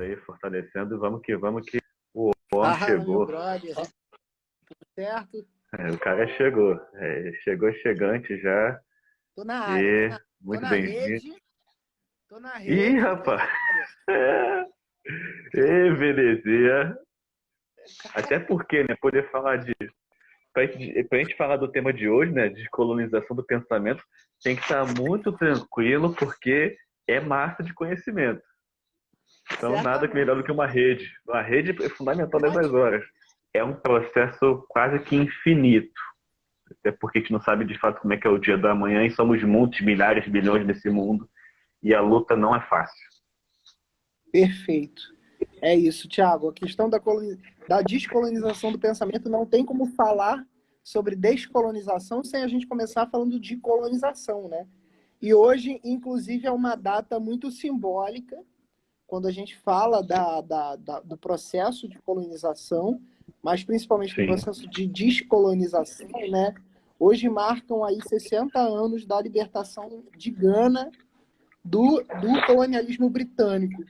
aí, fortalecendo. Vamos que o homem Fala, meu chegou. brother. Tudo certo? O cara chegou. Chegou chegante já. Tô na área. E Tô muito na bem-vindo. rede. Tô na Ih, rede. Tô rapaz! na área. É. Ê, belezinha. Até porque, né, poder falar de. Pra gente falar do tema de hoje, né, descolonização do pensamento, tem que estar muito tranquilo, porque é massa de conhecimento. Então, nada que melhor do Certamente. que uma rede. Uma rede é fundamental nessas Ótimo. horas. É um processo quase que infinito. Até porque a gente não sabe de fato como é que é o dia da manhã e somos muitos, milhares, bilhões nesse mundo. E a luta não é fácil. Perfeito. É isso, Thiago. A questão da descolonização do pensamento não tem como falar sobre descolonização sem a gente começar falando de colonização, né? E hoje, inclusive, é uma data muito simbólica quando a gente fala do processo de colonização, mas principalmente do Sim, processo de descolonização, né? Hoje marcam aí 60 anos da libertação de Gana do colonialismo britânico,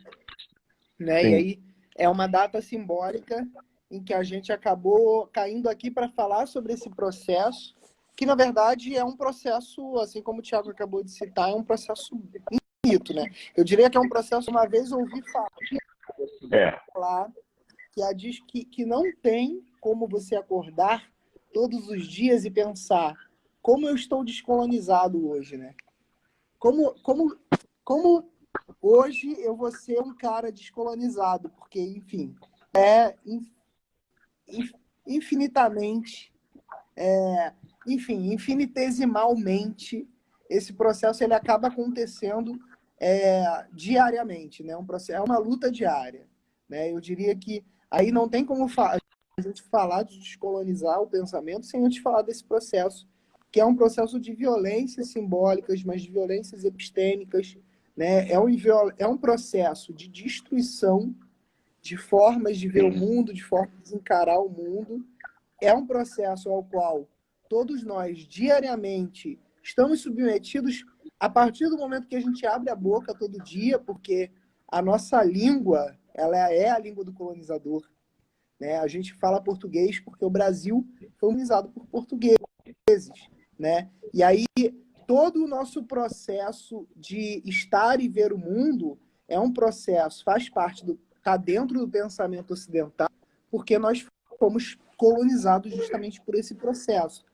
né? E sim. aí é uma data simbólica em que a gente acabou caindo aqui para falar sobre esse processo, que na verdade é um processo, assim como o Thiago acabou de citar, é um processo infinito, né? Eu diria que é um processo, uma vez ouvi É, falar que não tem como você acordar todos os dias e pensar como eu estou descolonizado hoje, né? Como hoje eu vou ser um cara descolonizado, porque, enfim, é infinitamente, infinitesimalmente, esse processo ele acaba acontecendo diariamente, né? É uma luta diária, né? Eu diria que aí não tem como a gente falar de descolonizar o pensamento sem antes falar desse processo, que é um processo de violências simbólicas, mas de violências epistêmicas, né? É um processo de destruição de formas de ver o sim, mundo, de formas de encarar o mundo. É um processo ao qual todos nós, diariamente, estamos submetidos a partir do momento que a gente abre a boca todo dia, porque a nossa língua, ela é a língua do colonizador, né? A gente fala português porque o Brasil foi colonizado por portugueses, né? E aí todo o nosso processo de estar e ver o mundo é um processo, faz parte tá dentro do pensamento ocidental, porque nós fomos colonizados justamente por esse processo.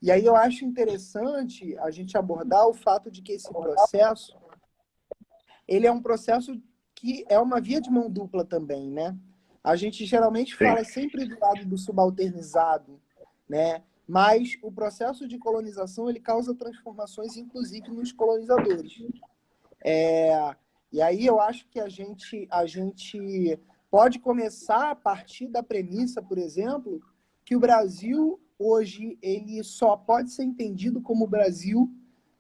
E aí eu acho interessante a gente abordar o fato de que esse processo, ele é um processo que é uma via de mão dupla também, né? A gente geralmente sim. fala sempre do lado do subalternizado, né? Mas o processo de colonização, ele causa transformações, inclusive, nos colonizadores. E aí eu acho que a gente pode começar a partir da premissa, por exemplo, que o Brasil hoje ele só pode ser entendido como Brasil,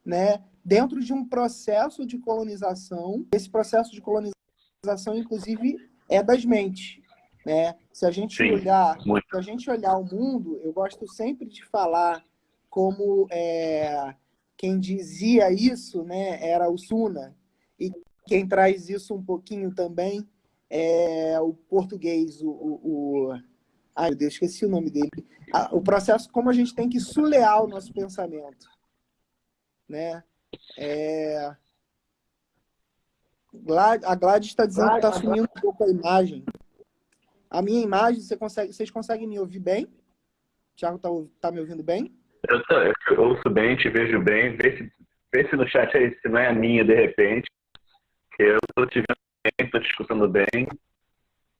né, dentro de um processo de colonização. Esse processo de colonização, inclusive, é das mentes, né? Sim, muito. Se a gente olhar o mundo, eu gosto sempre de falar como quem dizia isso, né, era o Suna, e quem traz isso um pouquinho também é o português, ai, meu Deus, esqueci o nome dele. O processo, como a gente tem que sulear o nosso pensamento, né? A Gladys está dizendo que está sumindo um pouco a imagem. A minha imagem, vocês conseguem me ouvir bem? Thiago tá me ouvindo bem? Eu ouço bem, te vejo bem. Vê se no chat aí se não é a minha de repente. Que eu tô te vendo bem, tô te escutando bem.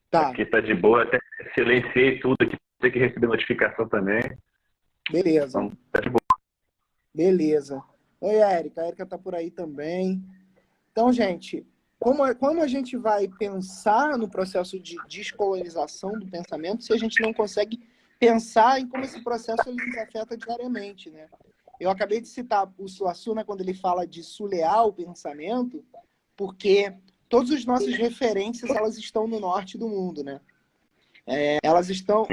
Tá, Aqui tá de boa, até silenciei tudo aqui, tem que receber notificação também. beleza. Então, tá de boa. Beleza. Oi, Érica. A Érica tá por aí também. Então, gente, como a gente vai pensar no processo de descolonização do pensamento se a gente não consegue pensar em como esse processo ele nos afeta diariamente, né? Eu acabei de citar o Suassuna quando ele fala de sulear o pensamento, porque todas as nossas referências elas estão no norte do mundo, né? Elas estão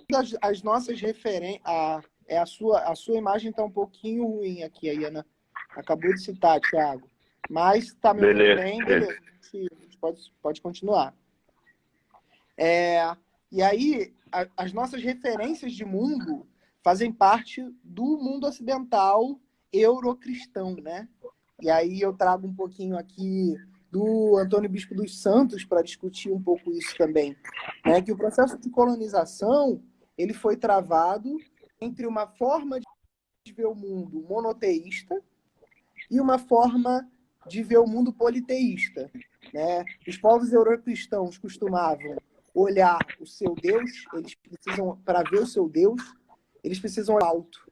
todas as nossas referências. A sua imagem está um pouquinho ruim aqui, a Iana acabou de citar, Thiago. Mas está me ouvindo Beleza, bem? beleza. Beleza. A gente pode continuar. É, e aí, as nossas referências de mundo fazem parte do mundo ocidental eurocristão, né? E aí eu trago um pouquinho aqui do Antônio Bispo dos Santos para discutir um pouco isso também, né? Que o processo de colonização ele foi travado entre uma forma de ver o mundo monoteísta e uma forma de ver o mundo politeísta, né? Os povos eurocristãos costumavam olhar o seu Deus, eles precisam, para ver o seu Deus, eles precisam olhar alto,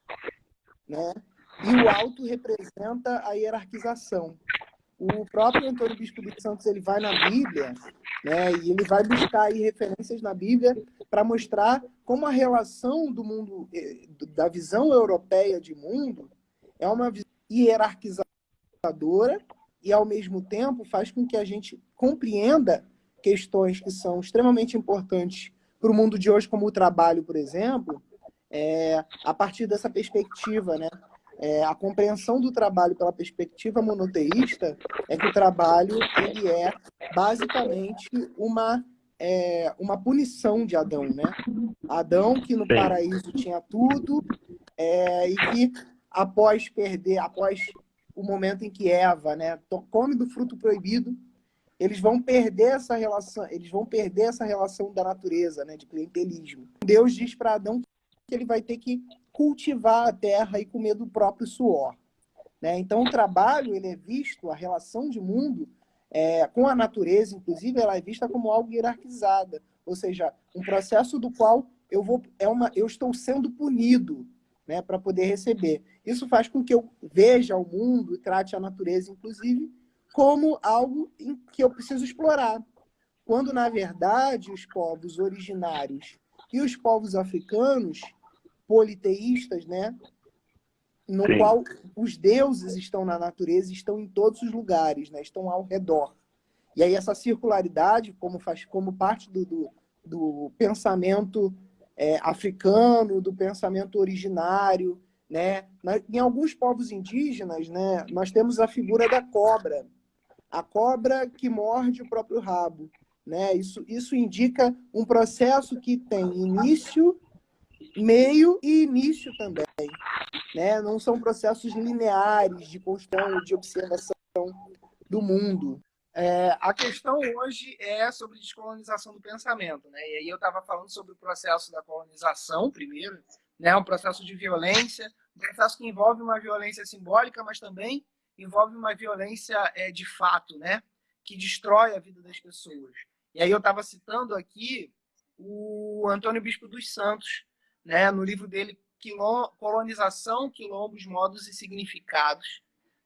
né? E o alto representa a hierarquização. O próprio Antônio Bispo dos Santos ele vai na Bíblia, né? E ele vai buscar aí referências na Bíblia para mostrar como a relação do mundo, da visão europeia de mundo, é uma visão hierarquizadora e, ao mesmo tempo, faz com que a gente compreenda questões que são extremamente importantes para o mundo de hoje, como o trabalho, por exemplo, a partir dessa perspectiva, né? A compreensão do trabalho pela perspectiva monoteísta é que o trabalho ele é basicamente uma punição de Adão, né? Adão, que no Sim. paraíso tinha tudo, e que após o momento em que Eva, né, come do fruto proibido, eles vão perder essa relação da natureza, né, de clientelismo. Deus diz para Adão que ele vai ter que cultivar a terra e comer do próprio suor, né? Então o trabalho ele é visto, a relação de mundo com a natureza, inclusive, ela é vista como algo hierarquizada, ou seja, um processo do qual eu estou sendo punido, né, para poder receber. Isso faz com que eu veja o mundo, trate a natureza, inclusive, como algo que eu preciso explorar. Quando, na verdade, os povos originários e os povos africanos, politeístas, né, no Sim. qual os deuses estão na natureza, estão em todos os lugares, né, estão ao redor. E aí essa circularidade, como parte do pensamento africano, do pensamento originário, né? Em alguns povos indígenas, né, nós temos a figura da cobra, a cobra que morde o próprio rabo, né? Isso indica um processo que tem início, meio e início também, né? Não são processos lineares de construção, de observação do mundo. A questão hoje é sobre descolonização do pensamento, né? E aí eu estava falando sobre o processo da colonização primeiro, né? Um processo de violência, um processo que envolve uma violência simbólica, mas também envolve uma violência de fato, né? Que destrói a vida das pessoas. E aí eu estava citando aqui o Antônio Bispo dos Santos, né? No livro dele Colonização, Quilombos, Modos e Significados,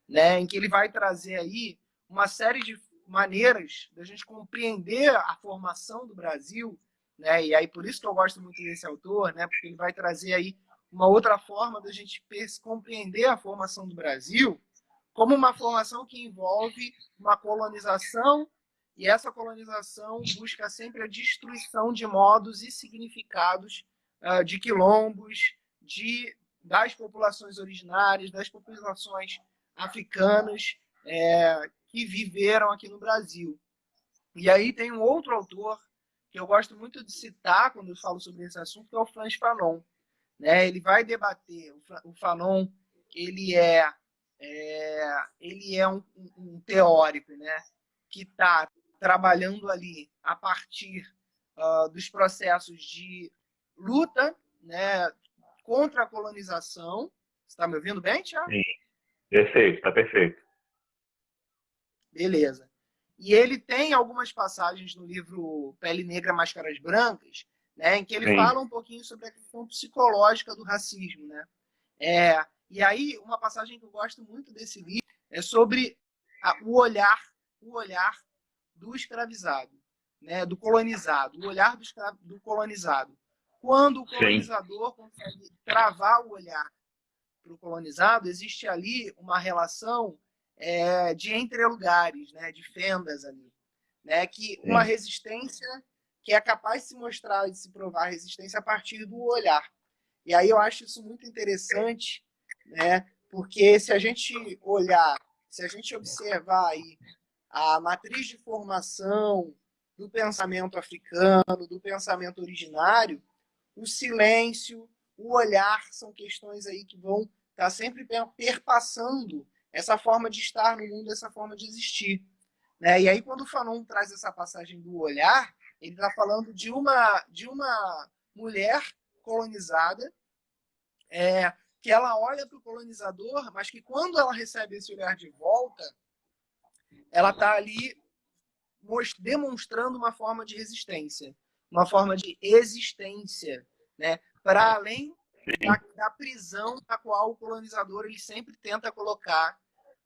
né? Em que ele vai trazer aí uma série de maneiras da gente compreender a formação do Brasil, né? E aí por isso que eu gosto muito desse autor, né? Porque ele vai trazer aí uma outra forma da gente compreender a formação do Brasil como uma formação que envolve uma colonização, e essa colonização busca sempre a destruição de modos e significados de quilombos, das populações originárias, das populações africanas, que viveram aqui no Brasil. E aí tem um outro autor que eu gosto muito de citar quando eu falo sobre esse assunto, que é o Frantz Fanon, né? Ele vai debater, o Fanon ele é um teórico, né? Que está trabalhando ali a partir dos processos de luta, né? Contra a colonização. Você está me ouvindo bem, Thiago? Sim. Perfeito, tá perfeito. Beleza. E ele tem algumas passagens no livro Pele Negra, Máscaras Brancas, né, em que ele Sim. fala um pouquinho sobre a questão psicológica do racismo, né? E aí, uma passagem que eu gosto muito desse livro é sobre o olhar do escravizado, né, do colonizado, o olhar do colonizado. Quando o colonizador consegue travar o olhar para o colonizado, existe ali uma relação de entrelugares, né, de fendas ali, né, que uma resistência que é capaz de se mostrar e de se provar resistência a partir do olhar. E aí eu acho isso muito interessante, né, porque se a gente olhar, se a gente observar aí a matriz de formação do pensamento africano, do pensamento originário, o silêncio, o olhar são questões aí que vão estar sempre perpassando essa forma de estar no mundo, essa forma de existir. Né? E aí, quando o Fanon traz essa passagem do olhar, ele está falando de uma mulher colonizada, que ela olha para o colonizador, mas que quando ela recebe esse olhar de volta, ela está ali demonstrando uma forma de resistência, uma forma de existência, né? Para além da prisão na qual o colonizador ele sempre tenta colocar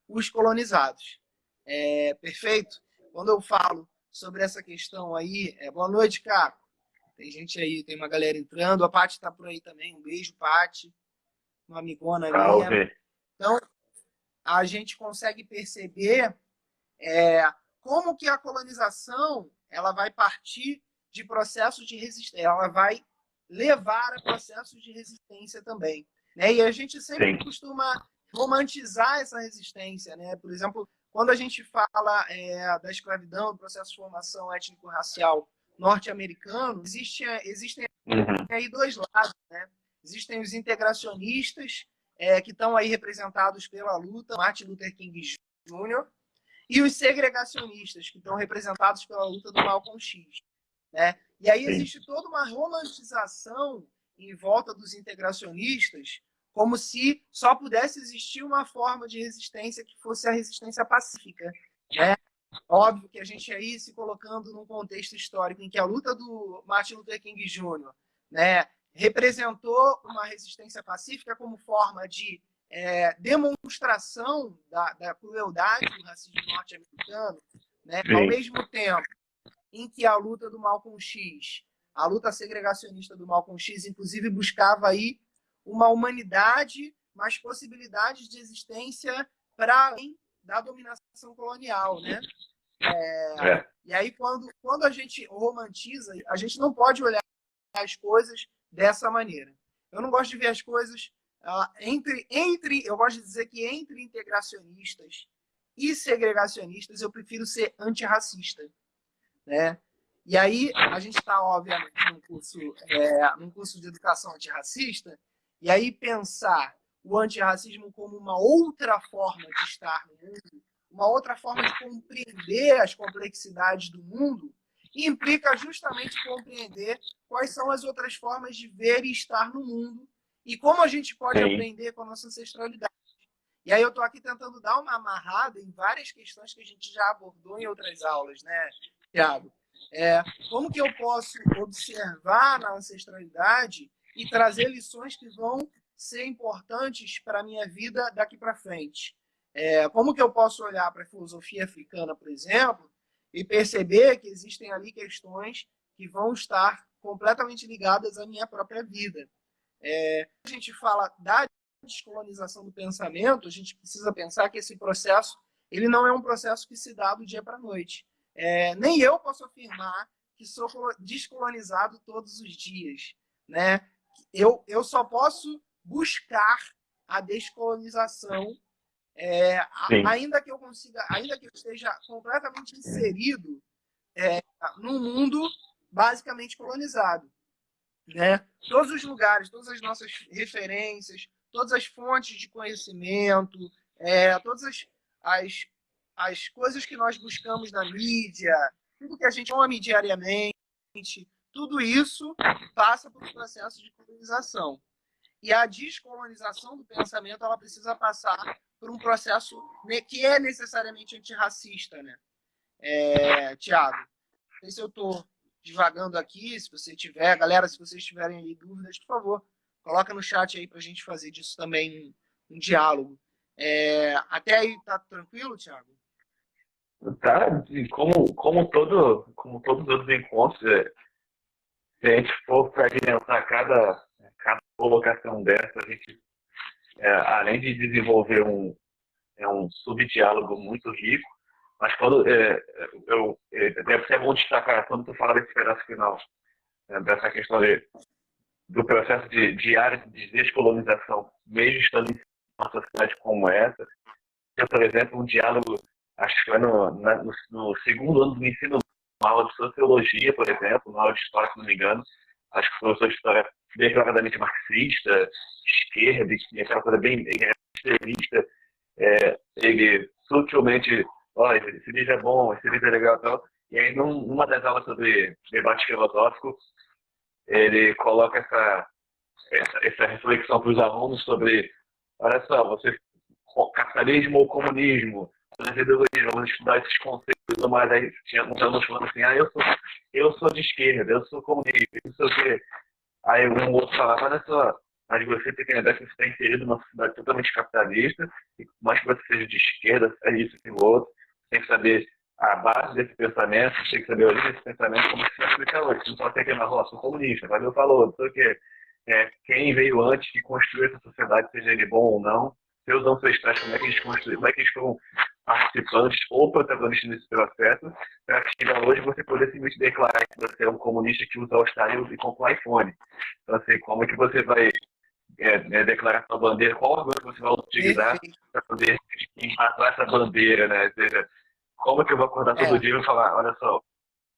os colonizados. Perfeito? Quando eu falo sobre essa questão aí, boa noite, Caco. Tem gente aí, tem uma galera entrando, a Paty está por aí também, um beijo, Paty, uma amigona minha. Então, a gente consegue perceber como que a colonização ela vai partir de processos de resistência, ela vai levar a processos de resistência também. Né? E a gente sempre costuma romantizar essa resistência. Né? Por exemplo, quando a gente fala da escravidão, do processo de formação étnico-racial norte-americano, existem aí dois lados. Né? Existem os integracionistas, que estão aí representados pela luta, Martin Luther King Jr., e os segregacionistas, que estão representados pela luta do Malcolm X. Né? E aí existe toda uma romantização em volta dos integracionistas, como se só pudesse existir uma forma de resistência que fosse a resistência pacífica. Né? Óbvio que a gente aí se colocando num contexto histórico em que a luta do Martin Luther King Jr., né, representou uma resistência pacífica como forma de demonstração da crueldade do racismo norte-americano, né? Ao mesmo tempo em que a luta do Malcolm X, a luta segregacionista do Malcolm X, inclusive buscava aí uma humanidade, mas possibilidades de existência para além da dominação colonial, né? E aí, quando a gente romantiza, a gente não pode olhar as coisas dessa maneira. Eu não gosto de ver as coisas eu gosto de dizer que entre integracionistas e segregacionistas eu prefiro ser antirracista, né? E aí a gente está obviamente num curso de educação antirracista, e aí pensar o antirracismo como uma outra forma de estar no mundo, uma outra forma de compreender as complexidades do mundo, implica justamente compreender quais são as outras formas de ver e estar no mundo e como a gente pode aprender com a nossa ancestralidade. E aí eu estou aqui tentando dar uma amarrada em várias questões que a gente já abordou em outras aulas, né, Thiago? Como que eu posso observar na ancestralidade e trazer lições que vão ser importantes para a minha vida daqui para frente? Como que eu posso olhar para a filosofia africana, por exemplo, e perceber que existem ali questões que vão estar completamente ligadas à minha própria vida? A gente fala da descolonização do pensamento, a gente precisa pensar que esse processo ele não é um processo que se dá do dia para a noite. Nem eu posso afirmar que sou descolonizado todos os dias. Né? Eu só posso buscar a descolonização ainda que eu esteja completamente inserido num mundo basicamente colonizado. Né? Todos os lugares, todas as nossas referências, todas as fontes de conhecimento, todas as coisas que nós buscamos na mídia, tudo que a gente come diariamente, tudo isso passa por um processo de colonização. E a descolonização do pensamento ela precisa passar por um processo que é necessariamente antirracista. Né? Tiago, não sei se eu estou divagando aqui, se você tiver, galera, se vocês tiverem aí dúvidas, por favor, coloca no chat aí para a gente fazer disso também um diálogo. Até aí tá tranquilo, Thiago? Tá, como todos os outros encontros, se a gente for fragmentar cada colocação dessa, a gente, além de desenvolver um subdiálogo muito rico, mas quando deve ser bom destacar, quando tu fala desse pedaço final, dessa questão do processo diário de descolonização, mesmo estando em uma sociedade como essa, por exemplo, um diálogo, acho que foi no segundo ano do ensino uma aula de sociologia, por exemplo, uma aula de história, se não me engano. Acho que o professor de história declaradamente marxista, esquerda, e aquela coisa bem extremista. Ele sutilmente, olha, esse livro é bom, esse livro é legal e tal. E aí, numa das aulas sobre debate filosófico, ele coloca essa reflexão para os alunos sobre, olha só, você, capitalismo ou comunismo, as ideologias, vamos estudar esses conceitos, mas aí tinha uns alunos falando assim, eu sou de esquerda, eu sou comunista, não sei o quê. Aí um outro falava, olha só, mas você tem que lembrar que você está inserido numa sociedade totalmente capitalista, e por mais que você seja de esquerda, é isso e o outro, você tem que saber a base desse pensamento, você tem que saber a origem desse pensamento, como se aplica hoje. Você não pode ter aqui na rua, sou comunista, valeu, falou, não sei o quê. Quem veio antes que construiu essa sociedade, seja ele bom ou não, seus ancestrais, como é que eles construíram, como é que eles foram participantes ou protagonistas nesse processo, para que chegar hoje você poder simplesmente declarar que você é um comunista que usa o Stalin e compra um iPhone. Então, assim, como é que você vai declarar sua bandeira, qual orgulho que você vai utilizar para poder embasar essa bandeira, né? Ou seja, como é que eu vou acordar todo dia e falar, olha só,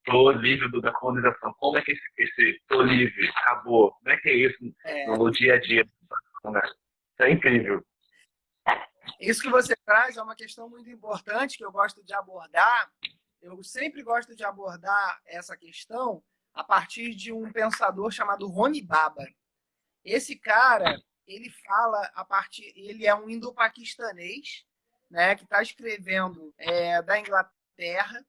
tô livre da colonização, como é que esse tô livre, acabou, como é que é isso no dia a dia? Né? Isso é incrível. Isso que você traz é uma questão muito importante que eu gosto de abordar. Eu sempre gosto de abordar essa questão a partir de um pensador chamado Homi Bhabha. Esse cara, ele fala ele é um indo-paquistanês, né, que está escrevendo da Inglaterra,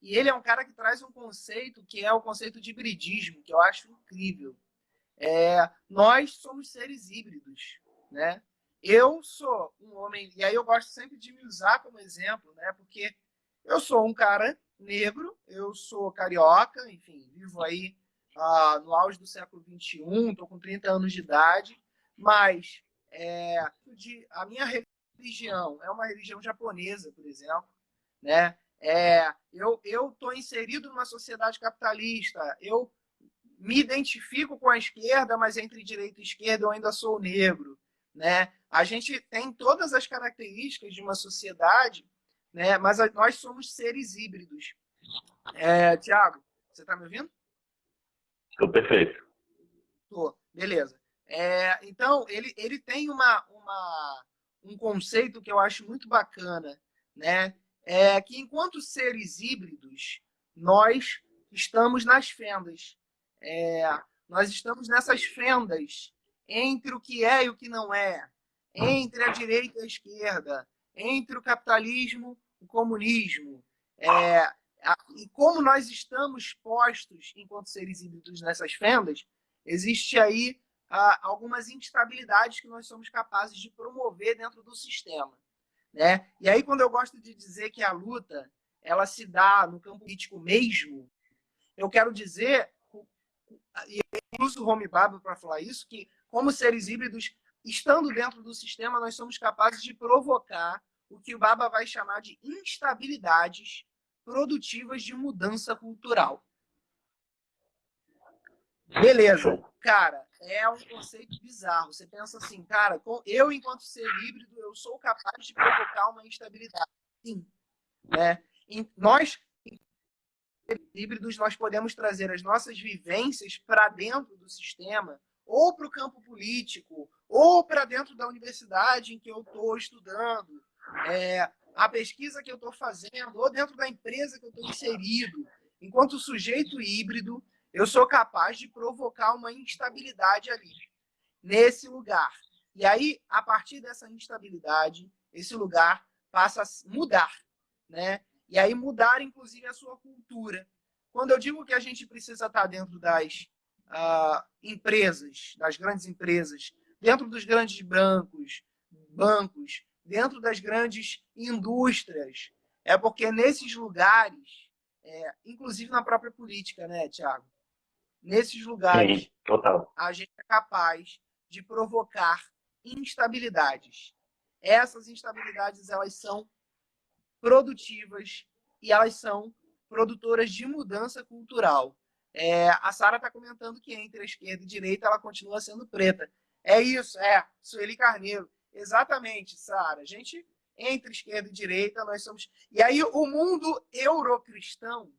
e ele é um cara que traz um conceito que é o conceito de hibridismo, que eu acho incrível. Nós somos seres híbridos, né? Eu sou um homem, e aí eu gosto sempre de me usar como exemplo, né? Porque eu sou um cara negro, eu sou carioca, enfim, vivo aí no auge do século XXI, estou com 30 anos de idade, mas a minha religião é uma religião japonesa, por exemplo, né? Eu estou inserido numa sociedade capitalista, eu me identifico com a esquerda, mas entre direita e esquerda eu ainda sou negro, né? A gente tem todas as características de uma sociedade, né? Mas nós somos seres híbridos. Tiago, você está me ouvindo? Estou perfeito. Tô, beleza. Então, ele tem um conceito que eu acho muito bacana, né? Que enquanto seres híbridos, nós estamos nas fendas. Nós estamos nessas fendas entre o que é e o que não é, entre a direita e a esquerda, entre o capitalismo e o comunismo. E como nós estamos postos, enquanto seres híbridos, nessas fendas, existe aí algumas instabilidades que nós somos capazes de promover dentro do sistema, né? E aí, quando eu gosto de dizer que a luta ela se dá no campo político mesmo, eu quero dizer, e eu uso o Homi Bhabha para falar isso, que como seres híbridos, estando dentro do sistema, nós somos capazes de provocar o que o Bhabha vai chamar de instabilidades produtivas de mudança cultural. Beleza. Cara, é um conceito bizarro. Você pensa assim, cara, eu, enquanto ser híbrido, eu sou capaz de provocar uma instabilidade. Sim. Né? Nós, híbridos, nós podemos trazer as nossas vivências para dentro do sistema, ou para o campo político, ou para dentro da universidade em que eu estou estudando, a pesquisa que eu estou fazendo, ou dentro da empresa que eu estou inserido. Enquanto sujeito híbrido, eu sou capaz de provocar uma instabilidade ali, nesse lugar. E aí, a partir dessa instabilidade, esse lugar passa a mudar, né? E aí mudar, inclusive, a sua cultura. Quando eu digo que a gente precisa estar dentro das empresas, das grandes empresas, dentro dos grandes bancos, dentro das grandes indústrias, é porque nesses lugares, inclusive na própria política, né, Tiago? Nesses lugares, sim, total, a gente é capaz de provocar instabilidades. Essas instabilidades, elas são produtivas e elas são produtoras de mudança cultural. A Sara está comentando que entre a esquerda e a direita ela continua sendo preta. É isso, Sueli Carneiro. Exatamente, Sara. A gente, entre esquerda e direita, nós somos... E aí o mundo eurocristão,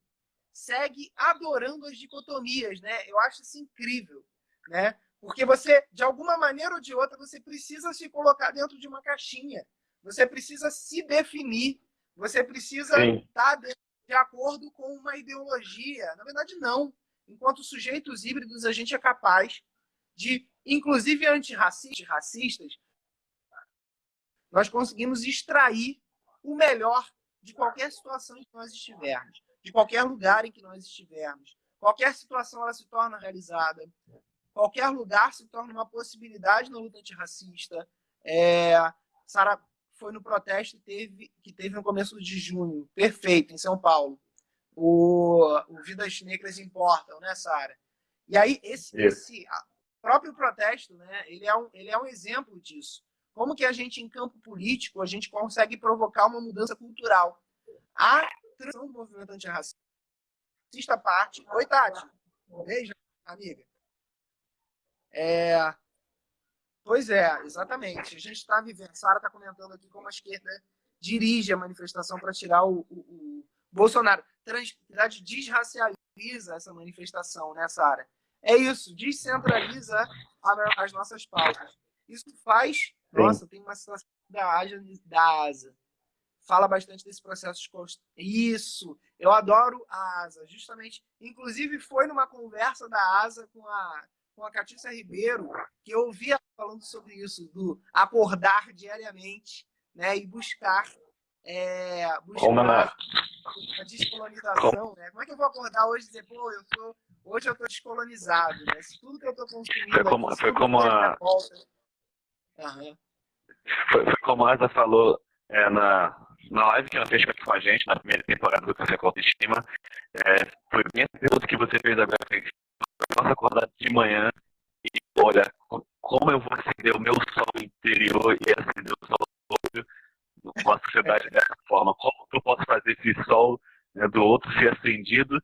segue adorando as dicotomias, né? Eu acho isso incrível, né? Porque você, de alguma maneira ou de outra, você precisa se colocar dentro de uma caixinha. Você precisa se definir. Você precisa estar de acordo com uma ideologia. Na verdade, não. Enquanto sujeitos híbridos, a gente é capaz de, inclusive racistas, nós conseguimos extrair o melhor de qualquer situação em que nós estivermos, de qualquer lugar em que nós estivermos. Qualquer situação ela se torna realizada. Qualquer lugar se torna uma possibilidade na luta antirracista. Sara foi no protesto que teve no começo de junho, perfeito, em São Paulo. O Vidas Negras Importam, né, Sara? E aí, esse próprio protesto, né, ele é um exemplo disso. Como que a gente, em campo político, a gente consegue provocar uma mudança cultural? A transição do movimento antirracista parte... Oi, Tati. Beijo, amiga. Pois é, exatamente. A gente está vivendo. Sara está comentando aqui como a esquerda dirige a manifestação para tirar o Bolsonaro. Desracializa essa manifestação, né, Sara? É isso, descentraliza as nossas pautas. Isso faz. Sim. Nossa, tem uma situação da ASA. Fala bastante desse processo de construção. Isso, eu adoro a ASA. Justamente, inclusive, foi numa conversa da ASA com a Catícia Ribeiro, que eu ouvi ela falando sobre isso, do acordar diariamente, né, e buscar a descolonização. Né? Como é que eu vou acordar hoje e dizer, pô, hoje eu estou descolonizado? Né? Se tudo que eu estou consumindo foi como a Asa falou na live que ela fez com a gente, na primeira temporada do Café com Autoestima. Foi bem a pergunta que você fez agora. Eu posso acordar de manhã e olha como eu vou acender o meu sol interior e acender o sol outro numa sociedade dessa forma. Como eu posso fazer esse sol, né, do outro ser acendido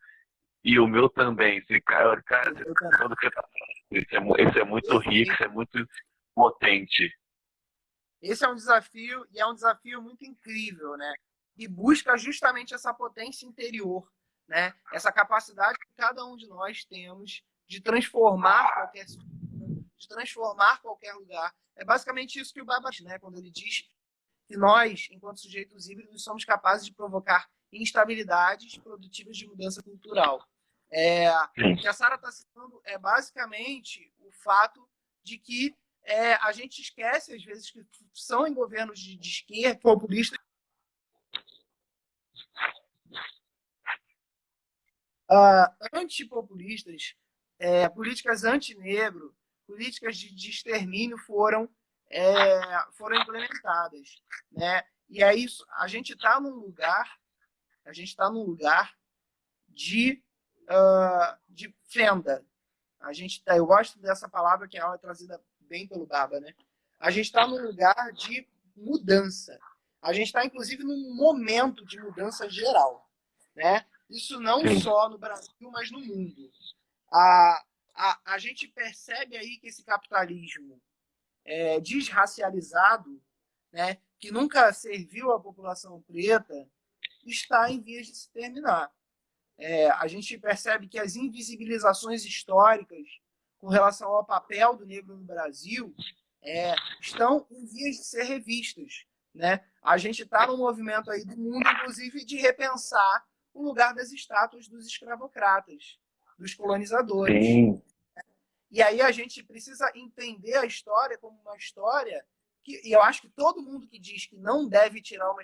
e o meu também? Cara, tudo que você tá falando, isso é muito rico, isso é muito potente. Esse é um desafio, e é um desafio muito incrível, né? E busca justamente essa potência interior, né? Essa capacidade que cada um de nós temos de transformar qualquer situação, de transformar qualquer lugar. É basicamente isso que o Baba diz, né? Quando ele diz que nós, enquanto sujeitos híbridos, somos capazes de provocar instabilidades produtivas de mudança cultural. O que a Sara está citando é basicamente o fato de que a gente esquece, às vezes, que são em governos de esquerda, populistas, antipopulistas, políticas antinegro, políticas de extermínio foram implementadas, né? E é isso. A gente está num lugar de fenda. Eu gosto dessa palavra que ela é trazida bem pelo Baba, né? A gente está num lugar de mudança. A gente está, inclusive, num momento de mudança geral, né? Isso não só no Brasil, mas no mundo. A gente percebe aí que esse capitalismo desracializado, né, que nunca serviu à população preta, está em vias de se terminar. A gente percebe que as invisibilizações históricas com relação ao papel do negro no Brasil estão em vias de ser revistas. Né? A gente está no movimento aí do mundo, inclusive, de repensar o lugar das estátuas dos escravocratas, dos colonizadores. Sim. E aí a gente precisa entender a história como uma história e eu acho que todo mundo que diz que não deve tirar uma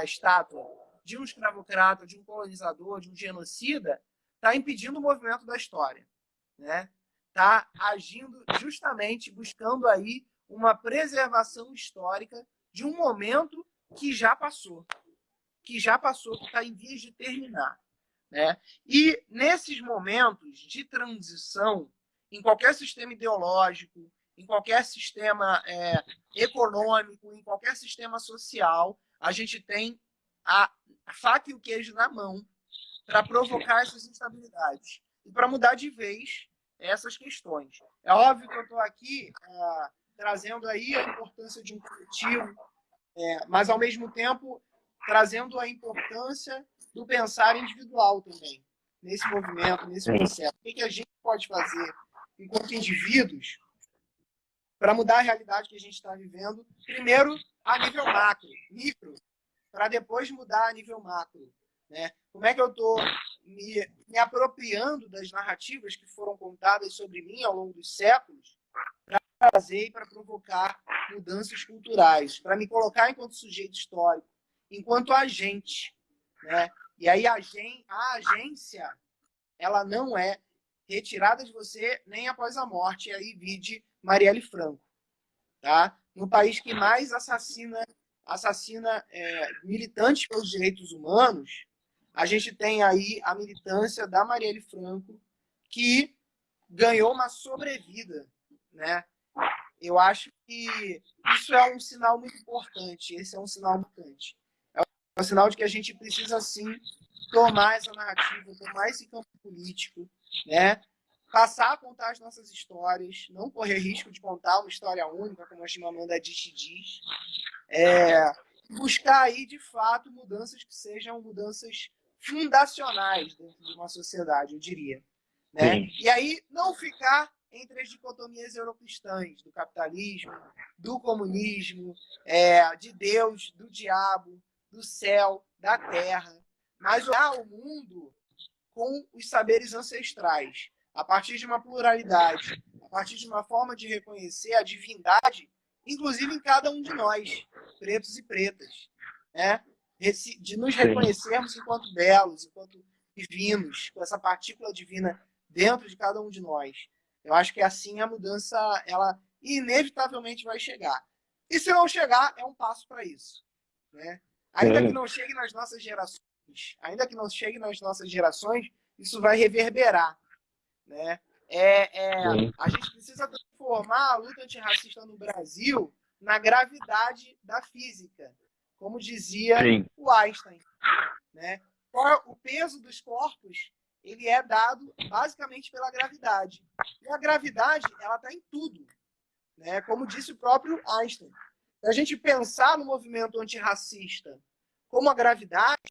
estátua de um escravocrata, de um colonizador, de um genocida, está impedindo o movimento da história. Né? Está agindo justamente, buscando aí uma preservação histórica de um momento que já passou, que está em vias de terminar. Né? E nesses momentos de transição, em qualquer sistema ideológico, em qualquer sistema econômico, em qualquer sistema social, a gente tem a faca e o queijo na mão para provocar essas instabilidades e para mudar de vez essas questões. É óbvio que eu estou aqui trazendo aí a importância de um coletivo, mas, ao mesmo tempo, trazendo a importância do pensar individual também, nesse movimento, nesse processo. O que a gente pode fazer enquanto indivíduos para mudar a realidade que a gente está vivendo, primeiro a nível macro, micro, para depois mudar a nível macro. Né? Como é que eu estou me apropriando das narrativas que foram contadas sobre mim ao longo dos séculos para trazer e para provocar mudanças culturais, para me colocar enquanto sujeito histórico, enquanto agente. Né? E aí a agência ela não é retirada de você nem após a morte. E aí vide Marielle Franco. Tá? No país que mais assassina militantes pelos direitos humanos, a gente tem aí a militância da Marielle Franco, que ganhou uma sobrevida. Né? Eu acho que isso é um sinal muito importante. Esse é um sinal importante. É um sinal de que a gente precisa, sim, tomar essa narrativa, tomar esse campo político, né? Passar a contar as nossas histórias, não correr risco de contar uma história única, como a Chimamanda Adichie diz. Buscar aí, de fato, mudanças que sejam mudanças fundacionais dentro de uma sociedade, eu diria. Né? E aí não ficar entre as dicotomias eurocristãs, do capitalismo, do comunismo, de Deus, do diabo, do céu, da terra, mas olhar o mundo com os saberes ancestrais, a partir de uma pluralidade, a partir de uma forma de reconhecer a divindade, inclusive em cada um de nós, pretos e pretas, né? De nos reconhecermos enquanto belos, enquanto divinos, com essa partícula divina dentro de cada um de nós. Eu acho que assim a mudança, ela inevitavelmente vai chegar. E se não chegar, é um passo para isso. Né? Ainda que não chegue nas nossas gerações, isso vai reverberar. Né? A gente precisa transformar a luta antirracista no Brasil na gravidade da física, como dizia o Einstein. Né? O peso dos corpos ele é dado basicamente pela gravidade. E a gravidade ela está em tudo. Né? Como disse o próprio Einstein. Se a gente pensar no movimento antirracista como a gravidade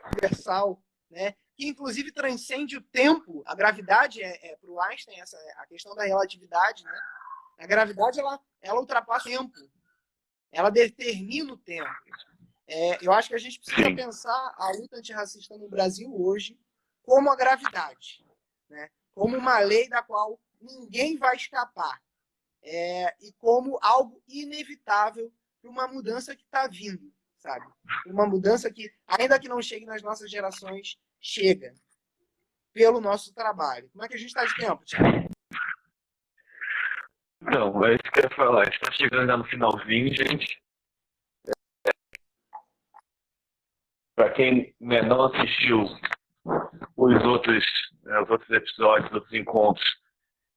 universal, né? Que inclusive transcende o tempo. A gravidade para o Einstein, a questão da relatividade, né? A gravidade ela ultrapassa o tempo. Ela determina o tempo. Eu acho que a gente precisa pensar a luta antirracista no Brasil hoje como a gravidade, né? Como uma lei da qual ninguém vai escapar. E como algo inevitável para uma mudança que está vindo, sabe? Uma mudança que, ainda que não chegue nas nossas gerações, chega pelo nosso trabalho. Como é que a gente está de tempo, Thiago? Então, é isso que eu ia falar. A gente está chegando já no finalzinho, gente. Para quem não assistiu os outros episódios, os outros encontros,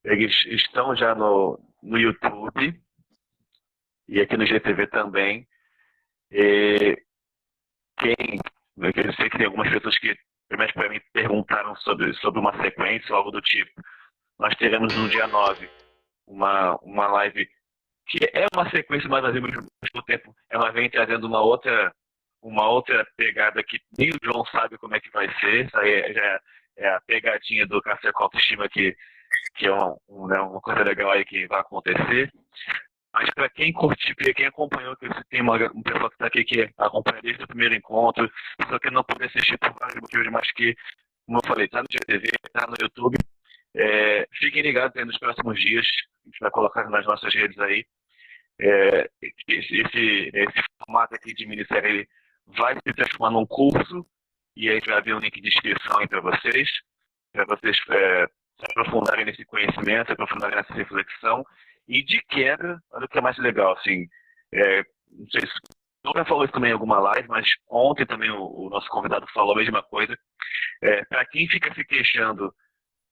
eles estão já no YouTube e aqui no GTV também. Eu sei que tem algumas pessoas que, pelo menos para mim, perguntaram sobre uma sequência ou algo do tipo. Nós teremos no dia 9 uma live que é uma sequência, mas ao mesmo tempo ela vem trazendo uma outra pegada que nem o João sabe como é que vai ser. Isso aí já é a pegadinha do Café com Autoestima, que é uma coisa legal aí que vai acontecer. Mas para quem curtiu, quem acompanhou, que tem um pessoal que está aqui que acompanha desde o primeiro encontro, só que não pôde assistir por vários motivos, mas que, como eu falei, está no GTV, está no YouTube. Fiquem ligados aí nos próximos dias, a gente vai colocar nas nossas redes aí. Esse formato aqui de minissérie ele vai se transformar num curso, e aí vai haver um link de inscrição aí para vocês se aprofundarem nesse conhecimento, se aprofundarem nessa reflexão. E de quebra, olha o que é mais legal, assim, não sei se eu já falou isso também em alguma live, mas ontem também o nosso convidado falou a mesma coisa. Para quem fica se queixando,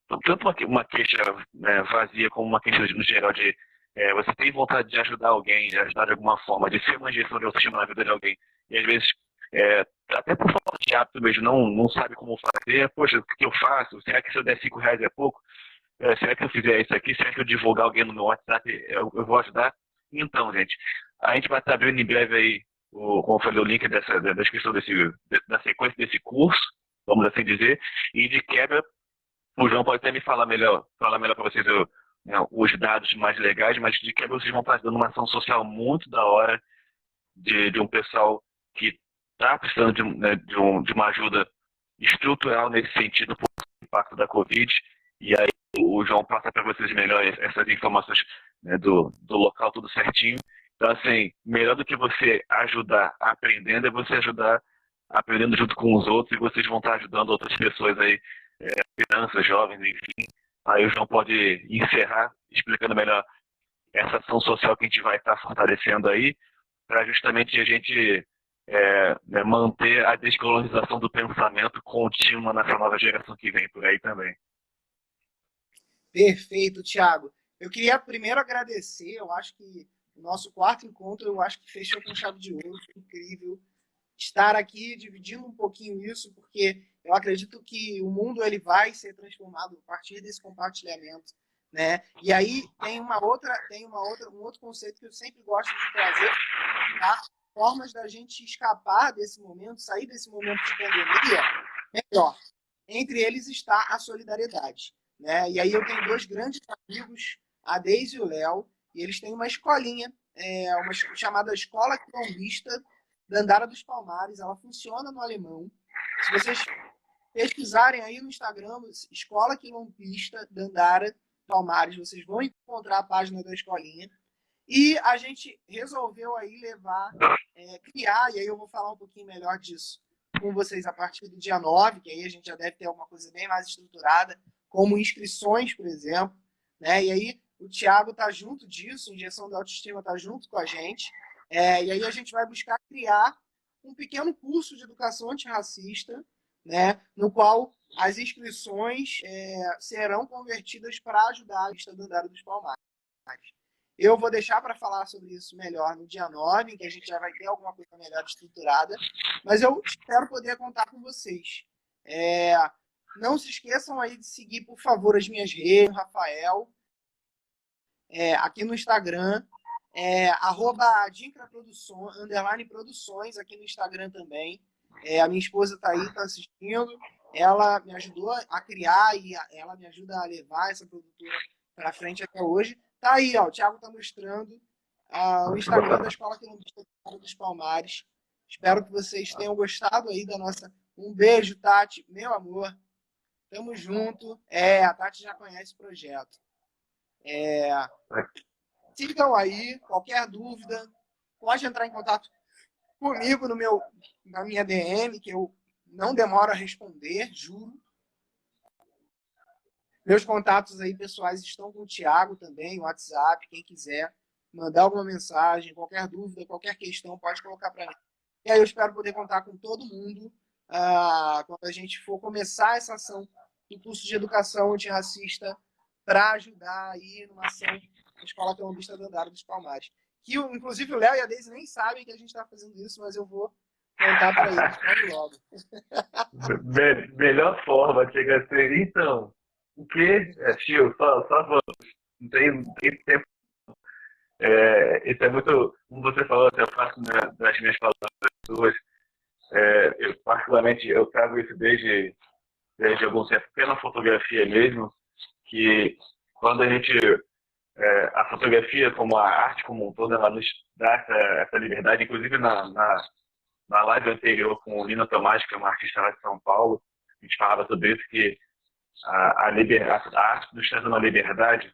tanto uma queixa vazia como uma queixa no geral de você tem vontade de ajudar alguém, de ajudar de alguma forma, de ser uma injeção de autoestima na vida de alguém, e às vezes, até por falta de hábito mesmo, não sabe como fazer. Poxa, o que eu faço? Será que se eu der R$5 é pouco? Será que eu fizer isso aqui? Será que eu divulgar alguém no meu WhatsApp, eu vou ajudar? Então, gente, a gente vai estar abrindo em breve aí como eu falei, o link da descrição da sequência desse curso, vamos assim dizer, e de quebra, o João pode até me falar melhor para vocês né, os dados mais legais, mas de quebra vocês vão estar dando uma ação social muito da hora de um pessoal que está precisando de uma ajuda estrutural nesse sentido por impacto da Covid, e aí o João passa para vocês melhor essas informações, né, do local tudo certinho. Então, assim, melhor do que você ajudar aprendendo é você ajudar aprendendo junto com os outros, e vocês vão estar ajudando outras pessoas aí, crianças, jovens, enfim. Aí o João pode encerrar explicando melhor essa ação social que a gente vai estar fortalecendo aí, para justamente a gente né, manter a descolonização do pensamento contínua nessa nova geração que vem por aí também. Perfeito, Thiago. Eu queria primeiro agradecer, eu acho que o nosso quarto encontro, eu acho que fechou com chave de ouro, foi incrível estar aqui dividindo um pouquinho isso, porque eu acredito que o mundo ele vai ser transformado a partir desse compartilhamento, né? E aí tem um outro conceito que eu sempre gosto de trazer, tá? Formas da gente escapar desse momento, sair desse momento de pandemia, melhor. Entre eles está a solidariedade, né? E aí eu tenho dois grandes amigos, a Deise e o Léo, e eles têm uma escolinha, uma chamada Escola Quilombista Dandara dos Palmares. Ela funciona no Alemão. Se vocês pesquisarem aí no Instagram, Escola Quilombista Dandara Palmares, vocês vão encontrar a página da escolinha. E a gente resolveu aí criar, e aí eu vou falar um pouquinho melhor disso com vocês a partir do dia 9, que aí a gente já deve ter alguma coisa bem mais estruturada, como inscrições, por exemplo, né? E aí o Thiago está junto disso, Injeção da Autoestima está junto com a gente, e aí a gente vai buscar criar um pequeno curso de educação antirracista, né? No qual as inscrições serão convertidas para ajudar a lista Dandara dos Palmares. Eu vou deixar para falar sobre isso melhor no dia 9, em que a gente já vai ter alguma coisa melhor estruturada, mas eu espero poder contar com vocês. Não se esqueçam aí de seguir, por favor, as minhas redes, Rafael, aqui no Instagram, @dincraproduções, aqui no Instagram também. A minha esposa está aí, está assistindo, ela me ajudou a criar e ela me ajuda a levar essa produtora para frente até hoje. Tá aí, ó, o Thiago está mostrando o Instagram da Escola Quilombista dos Palmares. Espero que vocês tenham gostado aí da nossa... Um beijo, Tati, meu amor. Tamo junto. A Tati já conhece o projeto. Sigam aí, qualquer dúvida, pode entrar em contato comigo na minha DM, que eu não demoro a responder, juro. Meus contatos aí pessoais estão com o Thiago também, o WhatsApp, quem quiser mandar alguma mensagem, qualquer dúvida, qualquer questão, pode colocar para mim. E aí eu espero poder contar com todo mundo quando a gente for começar essa ação do curso de educação antirracista para ajudar aí numa ação da Escola Quilombista Dandara dos Palmares. Que, inclusive, o Léo e a Deise nem sabem que a gente está fazendo isso, mas eu vou contar para eles logo. Melhor forma chega a ser, então... O quê? Tio, só vamos. Não tem tempo. Isso é muito, como você falou, eu faço das minhas palavras suas. Eu, particularmente, eu trago isso desde algum tempo, pela fotografia mesmo, que quando a gente... a fotografia, como a arte como um todo, ela nos dá essa liberdade. Inclusive, na live anterior com o Lina Tomás, que é uma artista lá de São Paulo, a gente falava sobre isso, que a arte nos traz uma liberdade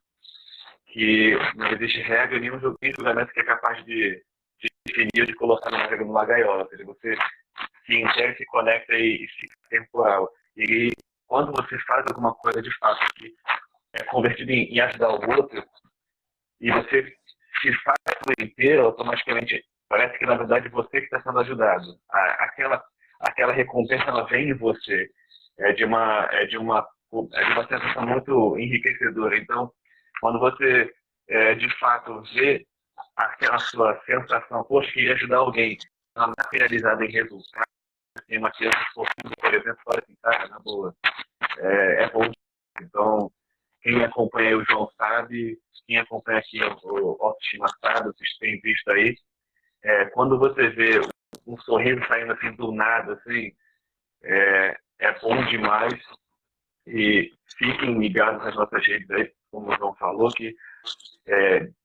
que não existe regra, nenhum julgamento que é capaz de definir ou de colocar numa regra numa gaiola. Ou seja, você se integra, se conecta e fica temporal. E quando você faz alguma coisa de fato que é convertida em ajudar o outro, e você se faz por inteiro, automaticamente parece que na verdade você que está sendo ajudado. Aquela recompensa ela vem em você. É de uma sensação muito enriquecedora. Então, quando você, de fato, vê aquela sua sensação, poxa, queria ajudar alguém, materializada em resultado, tem uma criança sorrindo, por exemplo, fala assim, cara, na boa, é bom. Então, quem acompanha o João sabe, quem acompanha aqui o Autoestima sabe, vocês têm visto aí, quando você vê um sorriso saindo assim do nada, assim, é bom demais. E fiquem ligados nas nossas redes aí, como o João falou, que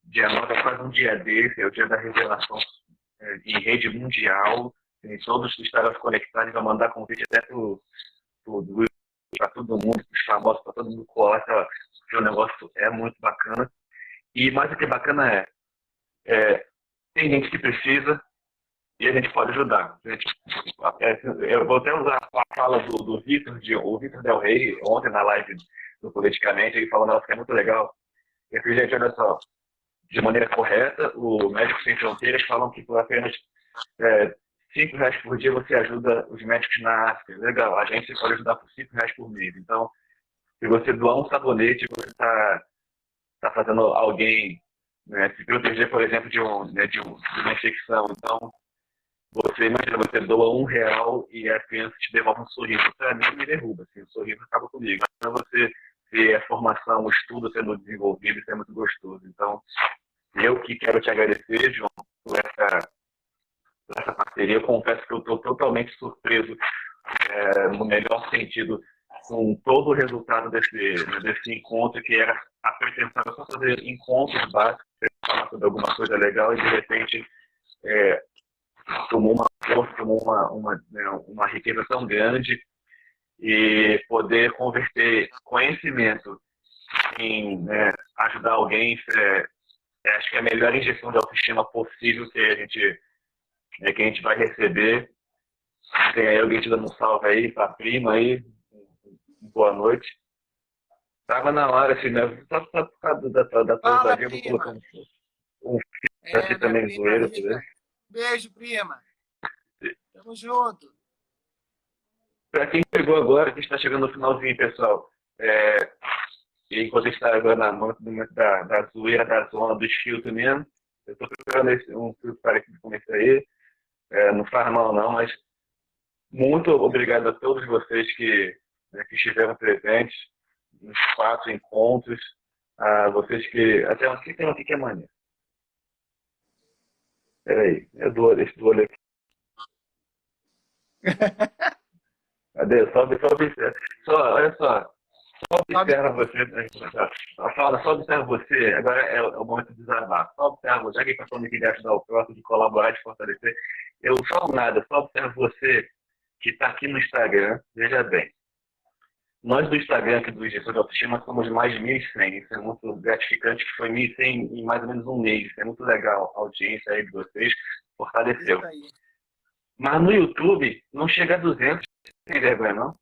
dia 9 é quase um dia desse, é o dia da revelação em rede mundial. E todos estarão conectados, vai mandar convite até para todo mundo, para os famosos, para todo mundo colar, porque o negócio é muito bacana. E mais do que bacana tem gente que precisa e a gente pode ajudar. Eu vou até usar a fala do Vitor, o Vitor Del Rey, ontem na live do Politicamente, ele falando que é muito legal. Eu falei, gente, olha só, de maneira correta, o Médicos Sem Fronteiras falam que por apenas R$ 5 por dia você ajuda os médicos na África. Legal, a gente pode ajudar por R$ 5 por mês. Então, se você doar um sabonete, você está fazendo alguém, né, se proteger, por exemplo, de uma infecção. Então, imagina, você doa R$ 1 e a criança te devolve um sorriso. Para mim, me derruba. Assim, o sorriso acaba comigo. Mas você ver a formação, o estudo sendo desenvolvido, isso é muito gostoso. Então, eu que quero te agradecer, João, por essa parceria. Eu confesso que eu estou totalmente surpreso, no melhor sentido, com todo o resultado desse encontro, que era a pretensão era só fazer encontros básicos, falar sobre alguma coisa legal, e de repente tomou uma força, tomou uma riqueza tão grande, e poder converter conhecimento em ajudar alguém, acho que é a melhor injeção de autoestima possível que a gente vai receber. Tem aí alguém te dando um salve aí pra prima aí, boa noite. Tava na hora, assim, né? Só por causa da tua ousadia, eu vou colocar um aqui também zoeiro. Beijo, prima. Tamo junto. Para quem pegou agora, que está chegando no finalzinho, pessoal, e enquanto a gente está agora no momento da zoeira, da zona, do filtro mesmo, eu estou preparando um filtro parecido com esse aí, não faz mal não, mas muito obrigado a todos vocês que estiveram presentes nos 4 encontros, a vocês que... Até o que tem aqui que é mania? Peraí, esse do olho aqui. Cadê? Olha só. Só observa você, agora é o momento de desabafo. Só observa, já que está falando que de ajudar o próximo, de colaborar, de fortalecer, eu não falo nada, só observa você que está aqui no Instagram, veja bem. Nós do Instagram, aqui do Gestor de Autoestima, somos mais de 1.100. Isso é muito gratificante, que foi 1.100 em mais ou menos um mês. Isso é muito legal, a audiência aí de vocês, fortaleceu. Mas no YouTube, não chega a 200, sem vergonha, não?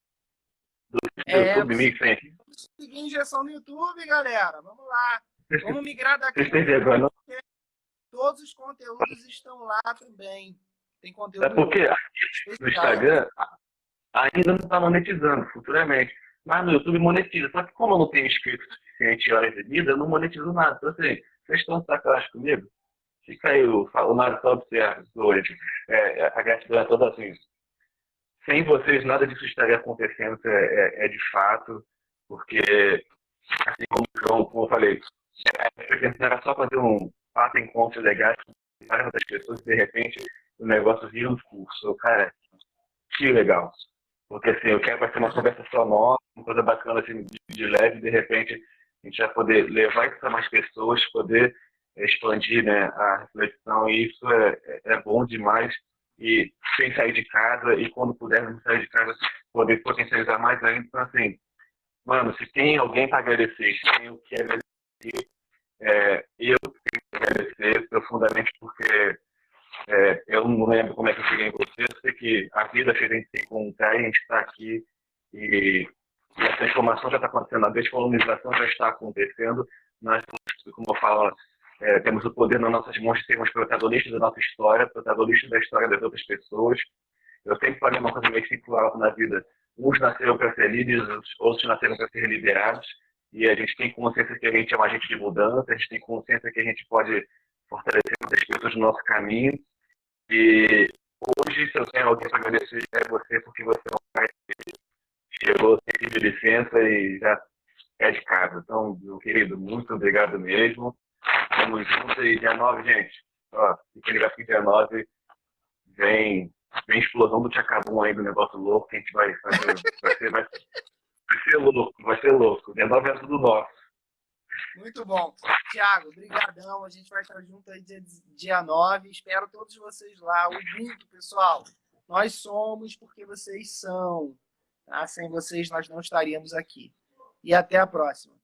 Do YouTube, 1.100 aqui. Seguir injeção no YouTube, galera. Vamos lá. Vamos migrar daqui. Vocês têm vergonha, não? Todos os conteúdos estão lá também. Tem conteúdo. É porque no Instagram ainda não está monetizando, futuramente. Mas no YouTube monetiza. Só que como eu não tenho inscritos suficiente horas de vida, eu não monetizo nada. Então, assim, vocês estão de sacanagem comigo? Fica aí, o Mário só observa hoje. A gratidão é toda assim. Sem vocês, nada disso estaria acontecendo, de fato, porque, assim como eu falei, a pretensão era só fazer 4 encontros legais com várias outras pessoas, e de repente o negócio vira um curso. Cara, que legal. Porque assim, eu quero ser uma conversa só nossa, uma coisa bacana assim, de leve, de repente a gente vai poder levar isso para mais pessoas, poder expandir, né, a reflexão, e isso é bom demais. E sem sair de casa, e quando pudermos sair de casa, poder potencializar mais ainda. Então, assim, mano, se tem alguém para agradecer, se tem o que agradecer, eu tenho que agradecer profundamente, porque eu não lembro como é que eu cheguei em você, eu sei que a vida fez a gente se encontrar, e a gente está aqui, e a transformação já está acontecendo, a descolonização já está acontecendo. Nós, como eu falo, temos o poder nas nossas mãos de sermos protagonistas da nossa história, protagonistas da história das outras pessoas. Eu sempre falei uma coisa meio circular na vida. Uns nasceram para ser líderes, outros nasceram para ser liderados, e a gente tem consciência que a gente é um agente de mudança, a gente tem consciência que a gente pode fortalecer outras pessoas no nosso caminho. E hoje, se eu tenho alguém para agradecer, é você, porque você é um cara que chegou sem pedir licença e já é de casa. Então, meu querido, muito obrigado mesmo. Tamo junto, e dia 9, gente. Ó, fiquem ligados que dia 9 vem explosão do Tchacabum aí, do negócio louco, que a gente vai fazer. Vai ser louco, vai ser louco. 19 é tudo nosso. Muito bom. Tiago, brigadão. A gente vai estar junto aí dia 9. Espero todos vocês lá. Ubuntu, pessoal. Nós somos porque vocês são. Tá? Sem vocês, nós não estaríamos aqui. E até a próxima.